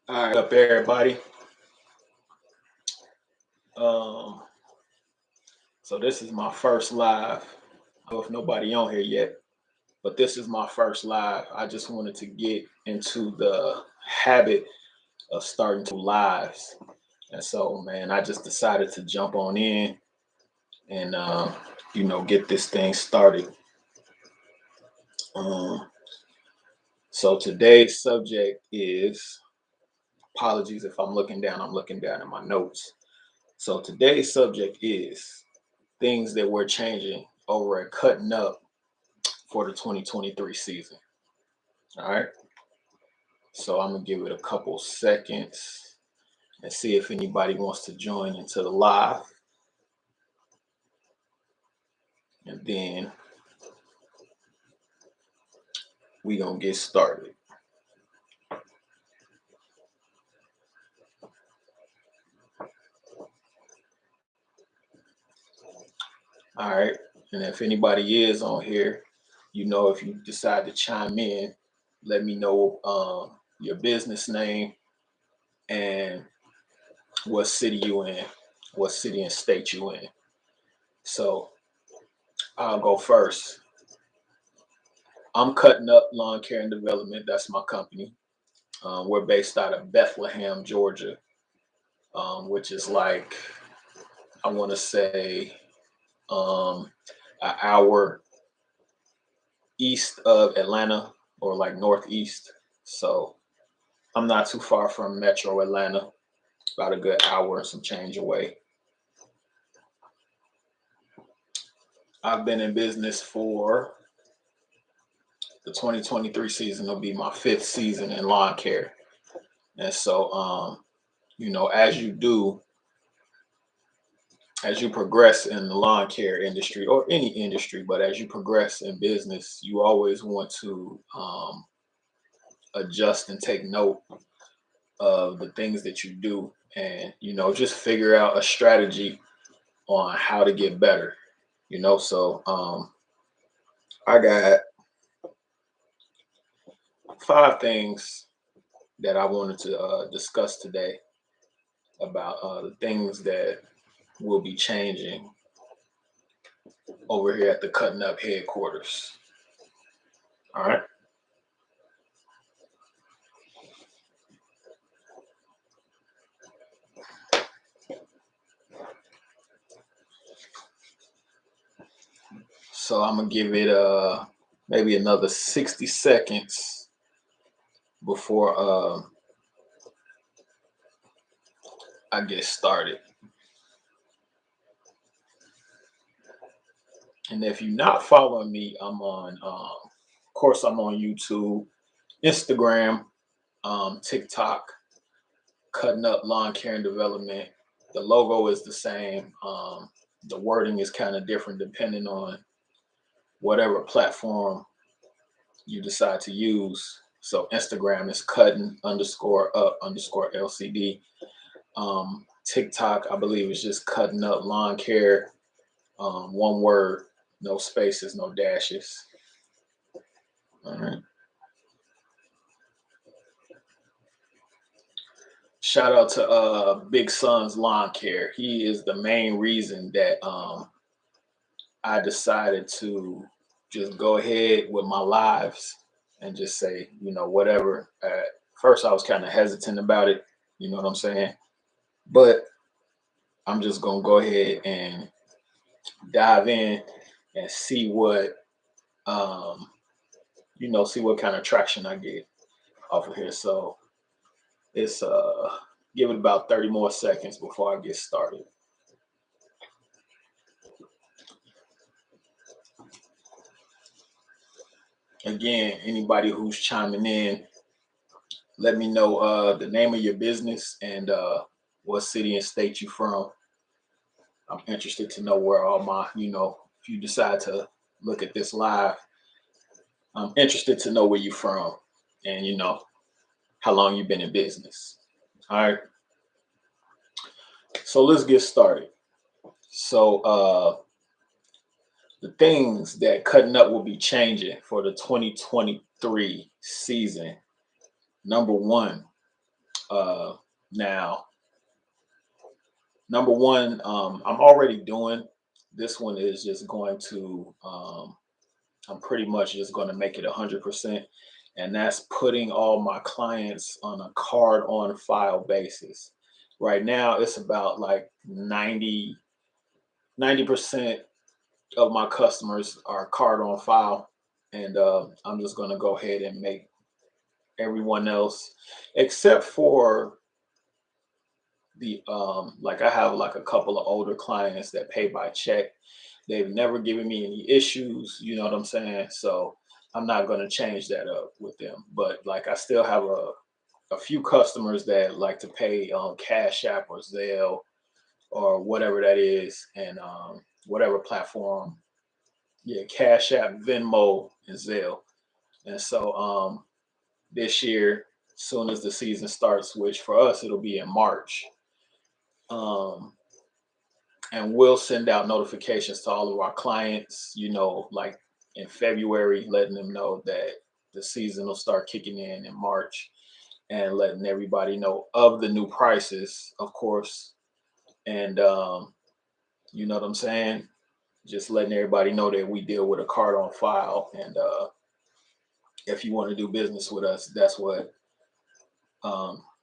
All right, up everybody. Um, so this is my first live. I don't know if nobody on here yet, but this is my first live. I just wanted to get into the habit of starting to lives, and so man, I just decided to jump on in and get this thing started. Um, so today's subject is apologies if I'm looking down. I'm looking down at my notes. So today's subject is things that we're changing over at Cutting Up for the 2023 season. All right. So I'm going to give it a couple seconds and see if anybody wants to join into the live. And then we going to get started. All right. And if anybody is on here, if you decide to chime in, let me know your business name and what city you in, what city and state you in. So I'll go first. I'm Cutting Up Lawn Care and Development. That's my company. We're based out of Bethlehem, Georgia, which is like, I want to say, an hour east of Atlanta or like northeast. So I'm not too far from Metro Atlanta, about a good hour and some change away. I've been in business for the 2023 season. Will be my fifth season in lawn care. And so, as you progress in the lawn care industry or any industry, but as you progress in business, you always want to adjust and take note of the things that you do and, just figure out a strategy on how to get better, So I got 5 things that I wanted to discuss today about the things that will be changing over here at the Cutting Up headquarters. All right. So I'm gonna give it maybe another 60 seconds before I get started. And if you're not following me, of course, I'm on YouTube, Instagram, TikTok, Cutting Up Lawn Care and Development. The logo is the same. The wording is kind of different depending on whatever platform you decide to use. So Instagram is cutting underscore up underscore LCD. TikTok, I believe, is just Cutting Up Lawn Care. One word, no spaces, no dashes. All right. Shout out to Big Son's Lawn Care. He is the main reason that I decided to just go ahead with my lives and just say, whatever. At first, I was kind of hesitant about it. You know what I'm saying? But I'm just gonna go ahead and dive in and see what see what kind of traction I get off of here. So it's give it about 30 more seconds before I get started. Again, anybody who's chiming in, let me know the name of your business and what city and state you from. I'm interested to know where all my, if you decide to look at this live, I'm interested to know where you're from and, how long you've been in business. All right. So let's get started. So the things that Cutting Up will be changing for the 2023 season. Number one, Now, number one, I'm already doing this one is just going to I'm pretty much just going to make it 100%, and that's putting all my clients on a card on file basis. Right now, it's about like 90% of my customers are card on file, and I'm just going to go ahead and make everyone else, except for the like I have like a couple of older clients that pay by check. They've never given me any issues, you know what I'm saying? So I'm not going to change that up with them. But like I still have a few customers that like to pay on Cash App or Zelle or whatever that is, and whatever platform. Yeah, Cash App, Venmo, and Zelle. And so this year, soon as the season starts, which for us it'll be in March, um, and we'll send out notifications to all of our clients, like in February, letting them know that the season will start kicking in March, and letting everybody know of the new prices, of course. And you know what I'm saying? Just letting everybody know that we deal with a card on file. And if you want to do business with us, that's what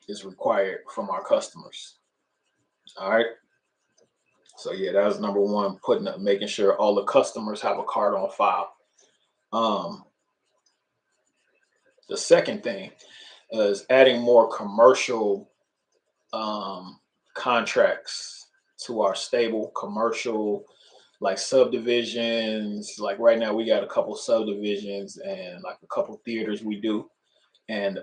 is required from our customers. All right. So yeah, that was number one, putting up, making sure all the customers have a card on file. Um, the second thing is adding more commercial um, contracts to our stable. Commercial, like subdivisions. Like right now, we got a couple subdivisions and like a couple theaters we do. And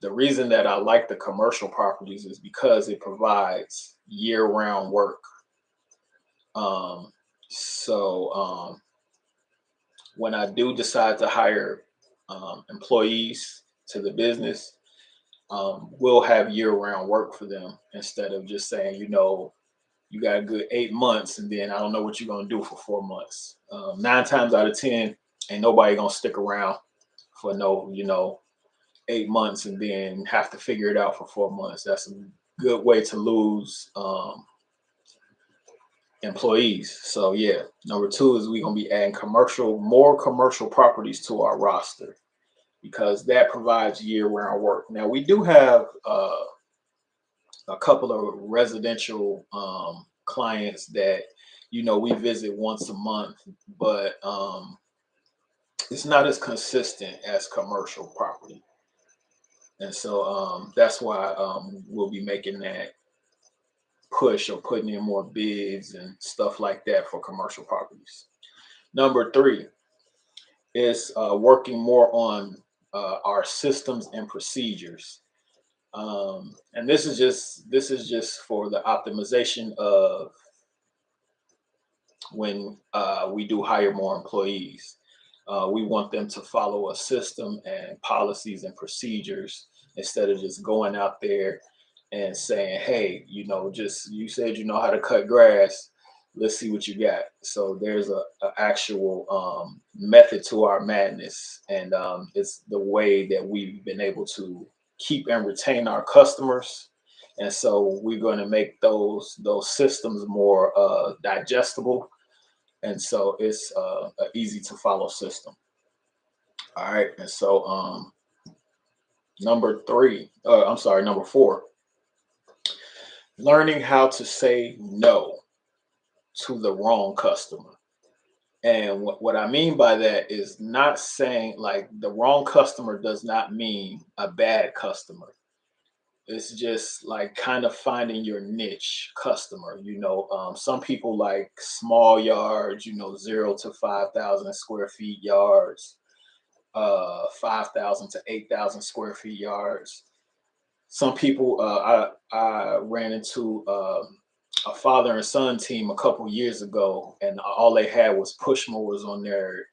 the reason that I like the commercial properties is because it provides year-round work. Um, so when I do decide to hire employees to the business, we'll have year-round work for them instead of just saying, you got a good 8 months and then I don't know what you're gonna do for 4 months. 9 times out of 10, ain't nobody gonna stick around for no, 8 months and then have to figure it out for 4 months. That's a good way to lose employees. So yeah, number two is we're gonna be adding more commercial properties to our roster because that provides year-round work. Now we do have a couple of residential clients that we visit once a month, but it's not as consistent as commercial property. And so that's why we'll be making that push or putting in more bids and stuff like that for commercial properties. Number three is working more on our systems and procedures. And this is just for the optimization of when we do hire more employees. We want them to follow a system and policies and procedures instead of just going out there and saying, hey, just you said you know how to cut grass. Let's see what you got. So there's a actual method to our madness, and it's the way that we've been able to keep and retain our customers. And so we're going to make those systems more digestible, and so it's an easy to follow system. All right, and so number four, learning how to say no to the wrong customer. And what I mean by that is not saying like the wrong customer does not mean a bad customer. It's just like kind of finding your niche customer. Some people like small yards, 0 to 5,000 square feet yards, 5,000 to 8,000 square feet yards. Some people, I ran into a father and son team a couple years ago, and all they had was push mowers on their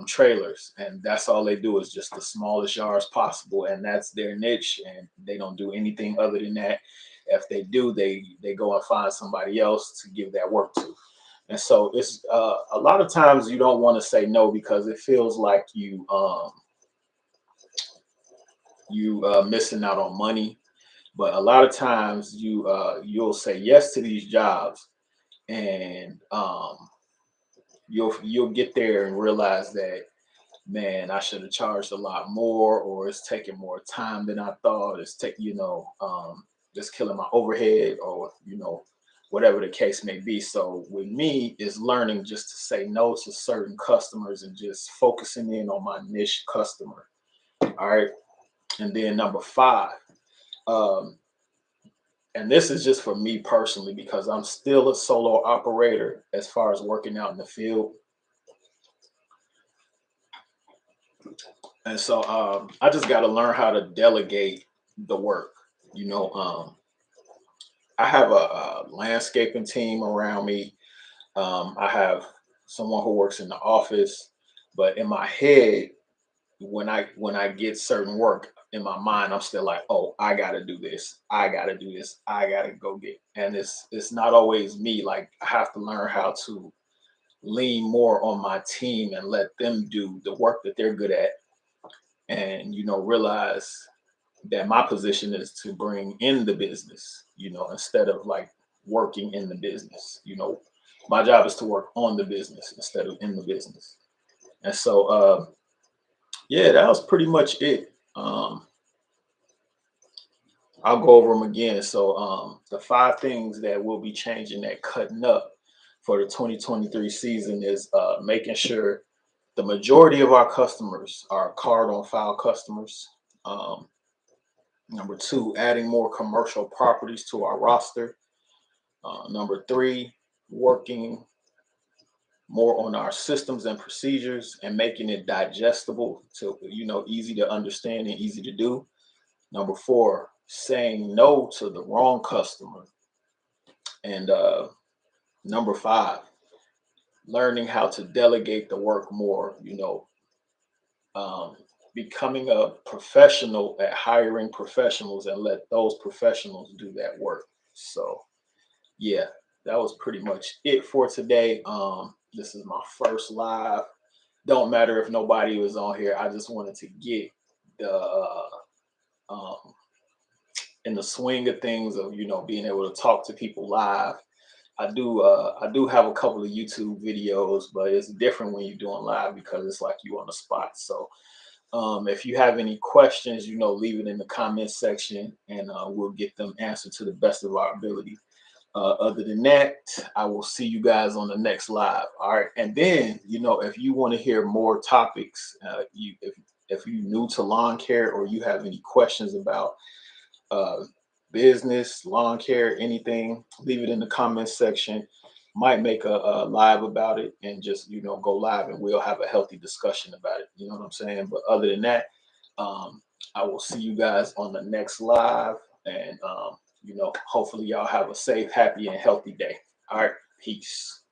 trailers, and that's all they do is just the smallest yards possible, and that's their niche, and they don't do anything other than that. If they do, they go and find somebody else to give that work to. And so it's a lot of times you don't want to say no because it feels like you missing out on money. But a lot of times you'll say yes to these jobs, and you'll get there and realize that, man, I should have charged a lot more, or it's taking more time than I thought. It's taking, it's killing my overhead, or whatever the case may be. So with me, is learning just to say no to certain customers and just focusing in on my niche customer. All right. And then number five, um, and this is just for me personally because I'm still a solo operator as far as working out in the field. And so I just got to learn how to delegate the work. You know, I have a landscaping team around me. I have someone who works in the office, but in my head, when I get certain work in my mind, I'm still like, oh, I gotta do this, I gotta do this, I gotta go get. And it's not always me. Like I have to learn how to lean more on my team and let them do the work that they're good at, and realize that my position is to bring in the business, instead of like working in the business. My job is to work on the business instead of in the business. And so, yeah, that was pretty much it. I'll go over them again. So, the five things that we'll be changing, that cutting up for the 2023 season, is making sure the majority of our customers are card on file customers. Um, Number two, adding more commercial properties to our roster. Number three, working more on our systems and procedures and making it digestible to, easy to understand and easy to do. Number four, saying no to the wrong customer. And number five, learning how to delegate the work more, um, becoming a professional at hiring professionals and let those professionals do that work. So, yeah, that was pretty much it for today. This is my first live. Don't matter if nobody was on here. I just wanted to get the um, in the swing of things of being able to talk to people live. I do have a couple of YouTube videos, but it's different when you're doing live because it's like you on the spot. So if you have any questions, leave it in the comment section, and we'll get them answered to the best of our ability. Other than that, I will see you guys on the next live. All right. And then, if you want to hear more topics, if you're new to lawn care, or you have any questions about uh, business, lawn care, anything, leave it in the comments section. Might make a live about it, and just go live, and we'll have a healthy discussion about it. You know what I'm saying? But other than that, I will see you guys on the next live, and hopefully y'all have a safe, happy, and healthy day. All right, peace.